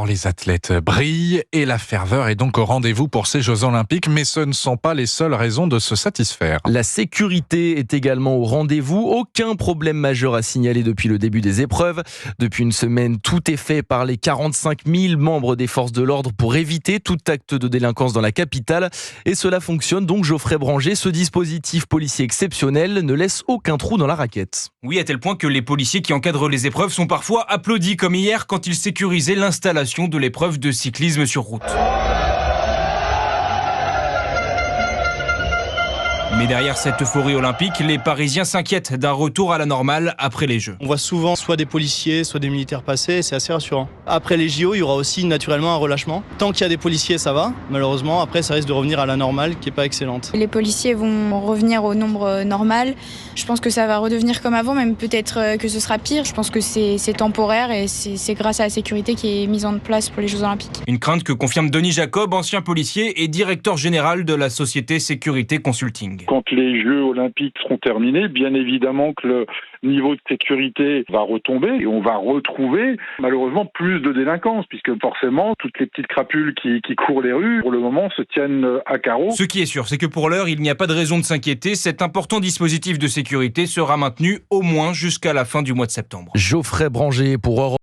Les athlètes brillent et la ferveur est donc au rendez-vous pour ces Jeux Olympiques, mais ce ne sont pas les seules raisons de se satisfaire. La sécurité est également au rendez-vous. Aucun problème majeur à signaler depuis le début des épreuves. Depuis une semaine, tout est fait par les 45 000 membres des forces de l'ordre pour éviter tout acte de délinquance dans la capitale. Et cela fonctionne donc, Geoffrey Branger. Ce dispositif policier exceptionnel ne laisse aucun trou dans la raquette. Oui, à tel point que les policiers qui encadrent les épreuves sont parfois applaudis, comme hier quand ils sécurisaient l'installation de l'épreuve de cyclisme sur route. Mais derrière cette euphorie olympique, les Parisiens s'inquiètent d'un retour à la normale après les Jeux. On voit souvent soit des policiers, soit des militaires passer, c'est assez rassurant. Après les JO, il y aura aussi naturellement un relâchement. Tant qu'il y a des policiers, ça va. Malheureusement, après, ça risque de revenir à la normale qui n'est pas excellente. Les policiers vont revenir au nombre normal. Je pense que ça va redevenir comme avant, même peut-être que ce sera pire. Je pense que c'est temporaire et c'est grâce à la sécurité qui est mise en place pour les Jeux Olympiques. Une crainte que confirme Denis Jacob, ancien policier et directeur général de la société Sécurité Consulting. Quand les Jeux Olympiques seront terminés, bien évidemment que le niveau de sécurité va retomber et on va retrouver malheureusement plus de délinquance puisque forcément toutes les petites crapules qui courent les rues pour le moment se tiennent à carreau. Ce qui est sûr, c'est que pour l'heure, il n'y a pas de raison de s'inquiéter. Cet important dispositif de sécurité sera maintenu au moins jusqu'à la fin du mois de septembre. Geoffrey Branger pour Europe.